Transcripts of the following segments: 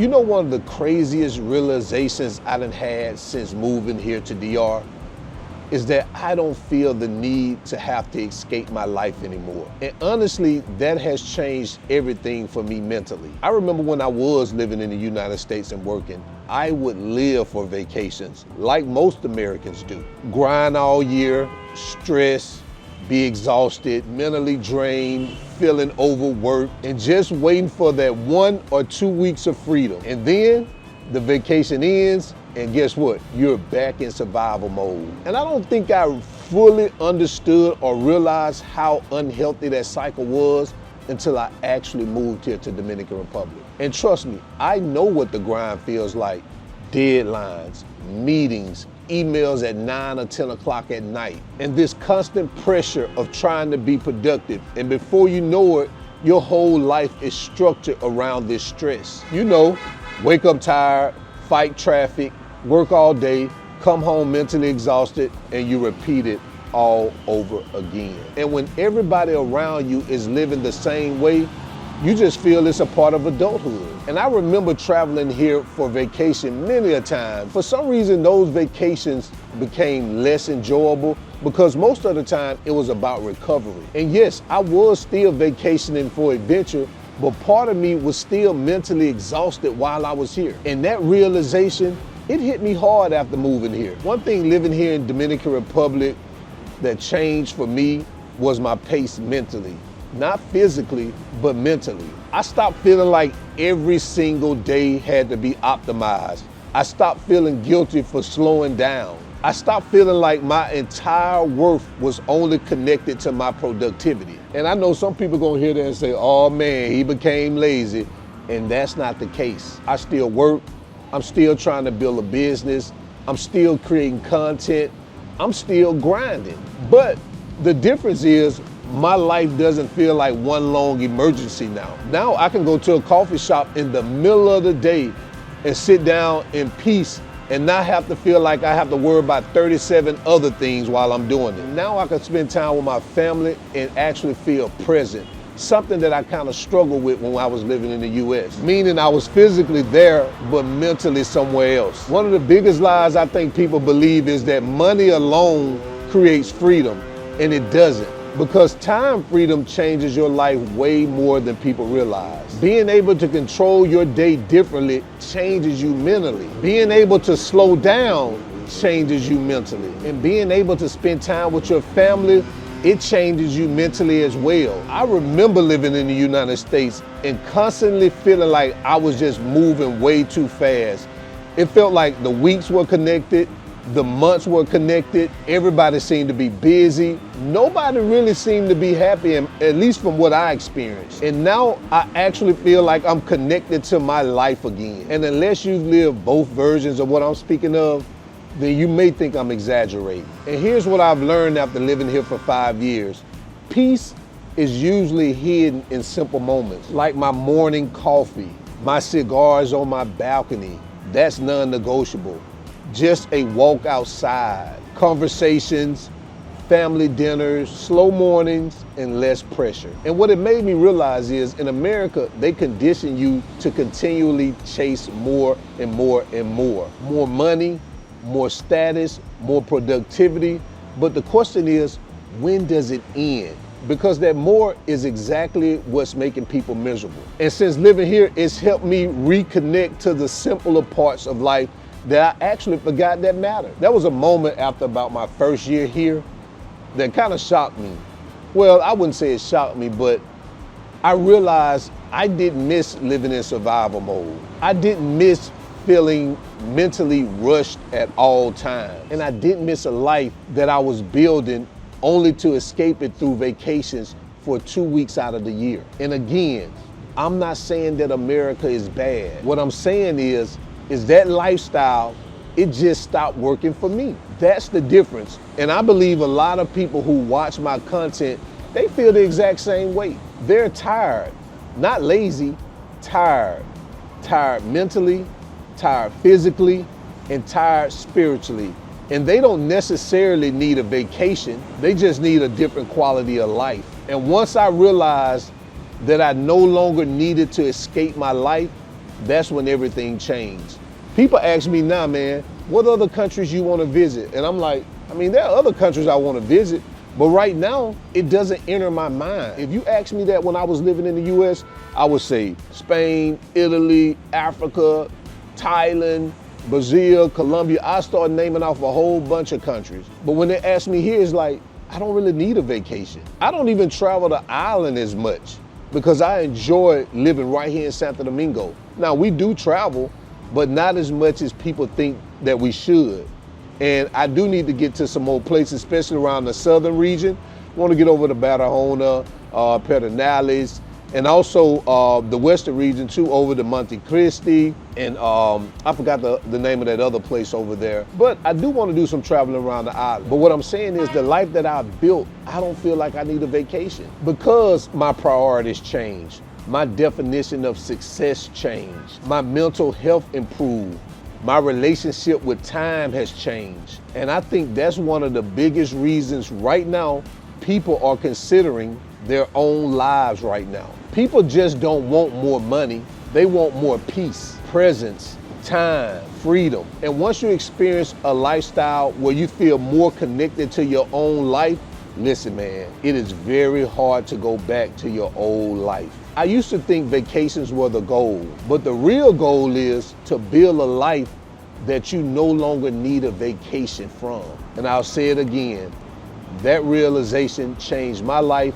You know, one of the craziest realizations I done had since moving here to DR is that I don't feel the need to have to escape my life anymore. And honestly, that has changed everything for me mentally. I remember when I was living in the United States and working, I would live for vacations like most Americans do. Grind all year, stress, be exhausted, mentally drained, feeling overworked, and just waiting for that 1 or 2 weeks of freedom. And then the vacation ends, and guess what? You're back in survival mode. And I don't think I fully understood or realized how unhealthy that cycle was until I actually moved here to Dominican Republic. And trust me, I know what the grind feels like. Deadlines, meetings, emails at 9 or 10 o'clock at night, and this constant pressure of trying to be productive. And before you know it, your whole life is structured around this stress. You know, wake up tired, fight traffic, work all day, come home mentally exhausted, and you repeat it all over again. And when everybody around you is living the same way, you just feel it's a part of adulthood. And I remember traveling here for vacation many a time. For some reason, those vacations became less enjoyable because most of the time it was about recovery. And yes, I was still vacationing for adventure, but part of me was still mentally exhausted while I was here. And that realization, it hit me hard after moving here. One thing living here in Dominican Republic that changed for me was my pace mentally. Not physically, but mentally. I stopped feeling like every single day had to be optimized. I stopped feeling guilty for slowing down. I stopped feeling like my entire worth was only connected to my productivity. And I know some people gonna hear that and say, oh man, he became lazy. And that's not the case. I still work. I'm still trying to build a business. I'm still creating content. I'm still grinding. But the difference is, my life doesn't feel like one long emergency now. Now I can go to a coffee shop in the middle of the day and sit down in peace and not have to feel like I have to worry about 37 other things while I'm doing it. Now I can spend time with my family and actually feel present. Something that I kind of struggled with when I was living in the US, meaning I was physically there, but mentally somewhere else. One of the biggest lies I think people believe is that money alone creates freedom, and it doesn't. Because time freedom changes your life way more than people realize. Being able to control your day differently changes you mentally. Being able to slow down changes you mentally. And being able to spend time with your family, it changes you mentally as well. I remember living in the United States and constantly feeling like I was just moving way too fast. It felt like the weeks were connected, the months were connected, everybody seemed to be busy. Nobody really seemed to be happy, at least from what I experienced. And now I actually feel like I'm connected to my life again. And unless you've lived both versions of what I'm speaking of, then you may think I'm exaggerating. And here's what I've learned after living here for 5 years. Peace is usually hidden in simple moments, like my morning coffee, my cigars on my balcony. That's non-negotiable. Just a walk outside, conversations, family dinners, slow mornings, and less pressure. And what it made me realize is in America, they condition you to continually chase more and more and more. More money, more status, more productivity. But the question is, when does it end? Because that more is exactly what's making people miserable. And since living here, it's helped me reconnect to the simpler parts of life that I actually forgot that mattered. There was a moment after about my first year here that kind of shocked me. Well, I wouldn't say it shocked me, but I realized I didn't miss living in survival mode. I didn't miss feeling mentally rushed at all times. And I didn't miss a life that I was building only to escape it through vacations for 2 weeks out of the year. And again, I'm not saying that America is bad. What I'm saying is that lifestyle, it just stopped working for me. That's the difference. And I believe a lot of people who watch my content, they feel the exact same way. They're tired, not lazy, tired. Tired mentally, tired physically, and tired spiritually. And they don't necessarily need a vacation. They just need a different quality of life. And once I realized that I no longer needed to escape my life, that's when everything changed. People ask me now, man, what other countries you want to visit? And I'm like, I mean, there are other countries I want to visit, but right now, it doesn't enter my mind. If you asked me that when I was living in the US, I would say Spain, Italy, Africa, Thailand, Brazil, Colombia. I start naming off a whole bunch of countries. But when they ask me here, it's like, I don't really need a vacation. I don't even travel the island as much because I enjoy living right here in Santo Domingo. Now, we do travel, but not as much as people think that we should. And I do need to get to some more places, especially around the southern region. I want to get over to Barahona, Pedernales, and also the western region too, over to Monte Cristi, and I forgot the name of that other place over there. But I do want to do some traveling around the island. But what I'm saying is the life that I've built, I don't feel like I need a vacation because my priorities changed. My definition of success changed. My mental health improved. My relationship with time has changed. And I think that's one of the biggest reasons right now people are considering their own lives right now. People just don't want more money. They want more peace, presence, time, freedom. And once you experience a lifestyle where you feel more connected to your own life, listen, man, it is very hard to go back to your old life. I used to think vacations were the goal, but the real goal is to build a life that you no longer need a vacation from. And I'll say it again, that realization changed my life,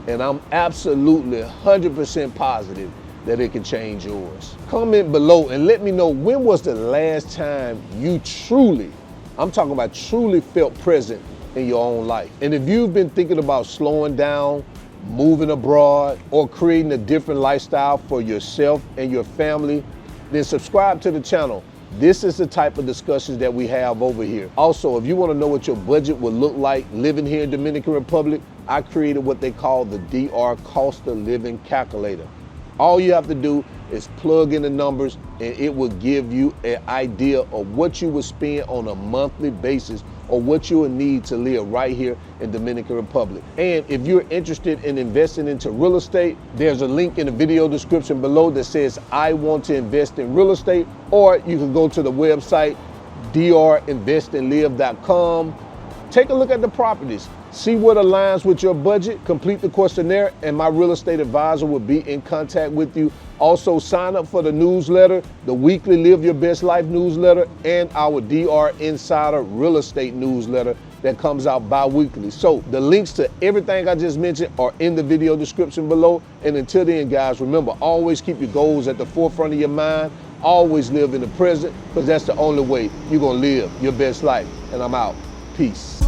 and I'm absolutely 100% positive that it can change yours. Comment below and let me know, when was the last time you truly, I'm talking about truly, felt present in your own life? And if you've been thinking about slowing down, moving abroad, or creating a different lifestyle for yourself and your family, then subscribe to the channel. This is the type of discussions that we have over here. Also, if you want to know what your budget would look like living here in Dominican Republic, I created what they call the DR Cost of Living Calculator. All you have to do is plug in the numbers and it will give you an idea of what you would spend on a monthly basis or what you would need to live right here in Dominican Republic. And if you're interested in investing into real estate, there's a link in the video description below that says I want to invest in real estate, or you can go to the website drinvestandlive.com. Take a look at the properties, see what aligns with your budget, complete the questionnaire, and my real estate advisor will be in contact with you. Also, sign up for the newsletter, the weekly Live Your Best Life newsletter, and our DR Insider Real Estate newsletter that comes out bi-weekly. So the links to everything I just mentioned are in the video description below. And until then, guys, remember, always keep your goals at the forefront of your mind. Always live in the present, because that's the only way you're going to live your best life. And I'm out. Peace.